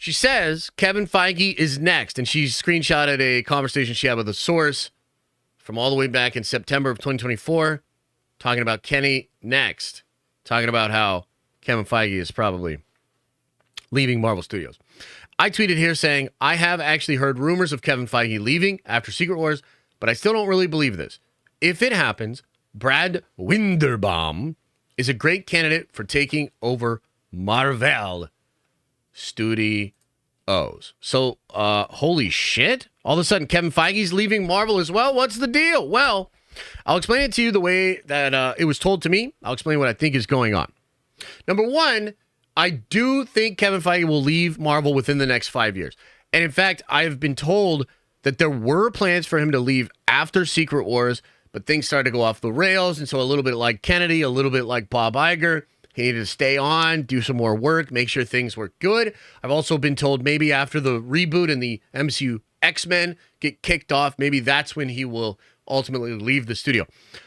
She says Kevin Feige is next, and she screenshotted a conversation she had with a source from all the way back in September of 2024, talking about Kenny next, talking about how Kevin Feige is probably leaving Marvel Studios. I tweeted here saying, I have actually heard rumors of Kevin Feige leaving after Secret Wars, but I still don't really believe this. If it happens, Brad Winderbaum is a great candidate for taking over Marvel Studios. So, holy shit. All of a sudden, Kevin Feige's leaving Marvel as well? What's the deal? Well, I'll explain it to you the way that it was told to me. I'll explain what I think is going on. Number one, I do think Kevin Feige will leave Marvel within the next 5 years. And in fact, I've been told that there were plans for him to leave after Secret Wars, but things started to go off the rails. And so a little bit like Kennedy, a little bit like Bob Iger, he needed to stay on, do some more work, make sure things were good. I've also been told maybe after the reboot and the MCU X-Men get kicked off, maybe that's when he will ultimately leave the studio.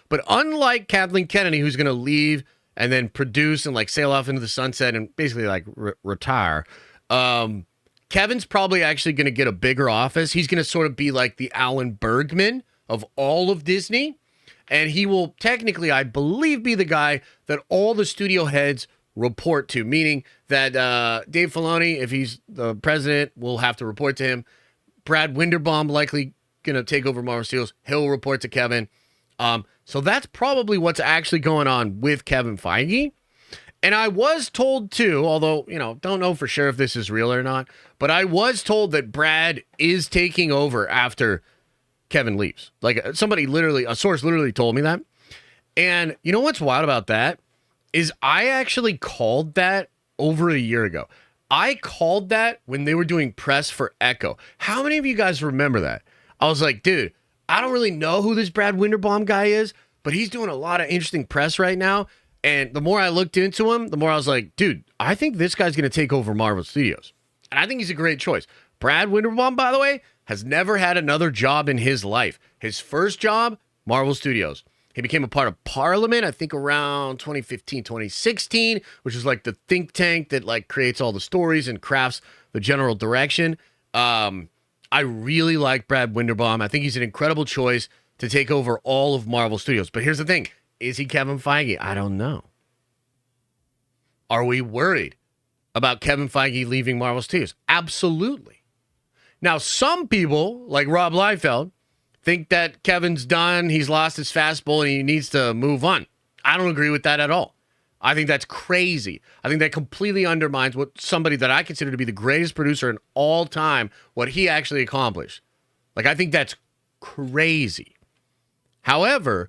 But unlike Kathleen Kennedy, who's going to leave and then produce and like sail off into the sunset and basically like retire, Kevin's probably actually going to get a bigger office. He's going to sort of be like the Alan Bergman of all of Disney. And he will technically, I believe, be the guy that all the studio heads report to, meaning that Dave Filoni, if he's the president, will have to report to him. Brad Winderbaum likely going to take over Marvel Studios. He'll report to Kevin. So that's probably what's actually going on with Kevin Feige. And I was told too, although, don't know for sure if this is real or not, but I was told that Brad is taking over after Kevin leaves. Like somebody literally, a source literally told me that. And you know what's wild about that is I actually called that over a year ago. I called that when they were doing press for Echo. How many of you guys remember that? I was like, dude, I don't really know who this Brad Winderbaum guy is, but he's doing a lot of interesting press right now. And the more I looked into him, the more I was like, dude, I think this guy's going to take over Marvel Studios. And I think he's a great choice. Brad Winderbaum, by the way, has never had another job in his life. His first job, Marvel Studios. He became a part of Parliament, I think around 2015, 2016, which is like the think tank that like creates all the stories and crafts the general direction. I really like Brad Winderbaum. I think he's an incredible choice to take over all of Marvel Studios. But here's the thing. Is he Kevin Feige? I don't know. Are we worried about Kevin Feige leaving Marvel Studios? Absolutely. Now, some people, like Rob Liefeld, think that Kevin's done, he's lost his fastball, and he needs to move on. I don't agree with that at all. I think that's crazy. I think that completely undermines what somebody that I consider to be the greatest producer in all time, what he actually accomplished. Like, I think that's crazy. However,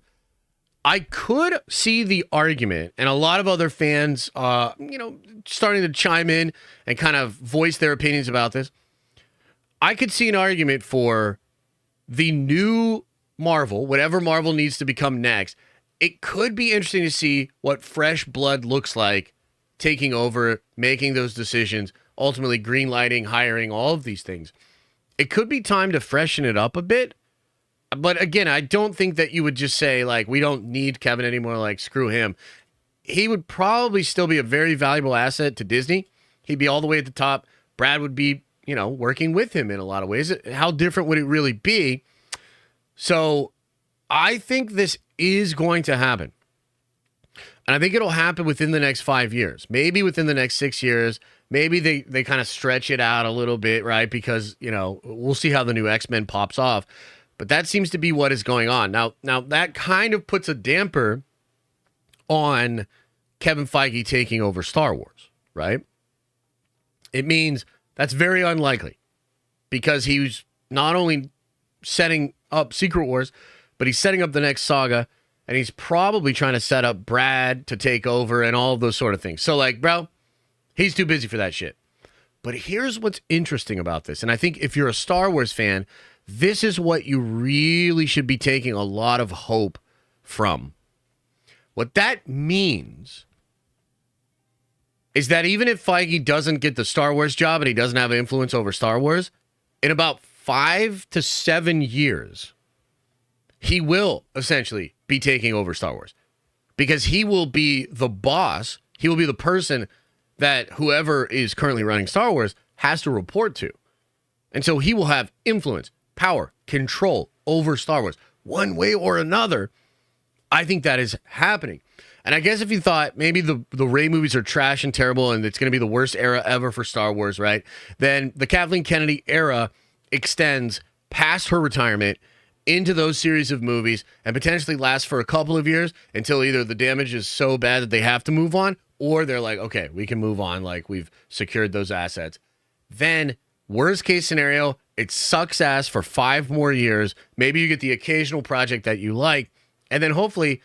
I could see the argument, and a lot of other fans, starting to chime in and kind of voice their opinions about this. I could see an argument for the new Marvel, whatever Marvel needs to become next. It could be interesting to see what fresh blood looks like taking over, making those decisions, ultimately greenlighting, hiring, all of these things. It could be time to freshen it up a bit. But again, I don't think that you would just say, like, we don't need Kevin anymore, like, screw him. He would probably still be a very valuable asset to Disney. He'd be all the way at the top. Brad would be, working with him in a lot of ways. How different would it really be? So I think this is going to happen. And I think it'll happen within the next 5 years, maybe within the next 6 years. Maybe they kind of stretch it out a little bit, right? Because, we'll see how the new X-Men pops off. But that seems to be what is going on. Now that kind of puts a damper on Kevin Feige taking over Star Wars, right? It means that's very unlikely because he's not only setting up Secret Wars, but he's setting up the next saga, and he's probably trying to set up Brad to take over and all of those sort of things. So, like, bro, he's too busy for that shit. But here's what's interesting about this, and I think if you're a Star Wars fan, this is what you really should be taking a lot of hope from. What that means is that even if Feige doesn't get the Star Wars job and he doesn't have influence over Star Wars, in about 5 to 7 years, he will essentially be taking over Star Wars because he will be the boss. He will be the person that whoever is currently running Star Wars has to report to. And so he will have influence, power, control over Star Wars one way or another. I think that is happening. And I guess if you thought maybe the Rey movies are trash and terrible and it's going to be the worst era ever for Star Wars, right? Then the Kathleen Kennedy era extends past her retirement into those series of movies and potentially lasts for a couple of years until either the damage is so bad that they have to move on, or they're like, okay, we can move on, like we've secured those assets. Then, worst case scenario, it sucks ass for 5 more years. Maybe you get the occasional project that you like, and then hopefully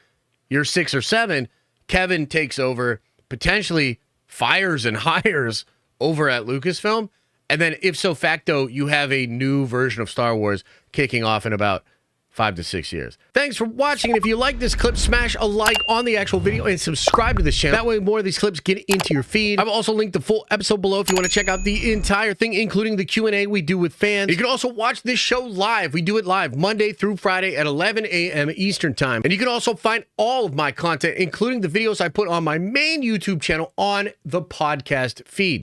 year 6 or 7, Kevin takes over, potentially fires and hires over at Lucasfilm. And then if so facto, you have a new version of Star Wars kicking off in about 5 to 6 years. Thanks for watching. And if you like this clip, smash a like on the actual video and subscribe to this channel. That way more of these clips get into your feed. I've also linked the full episode below if you want to check out the entire thing, including the Q&A we do with fans. You can also watch this show live. We do it live Monday through Friday at 11 a.m. Eastern time. And you can also find all of my content, including the videos I put on my main YouTube channel, on the podcast feed.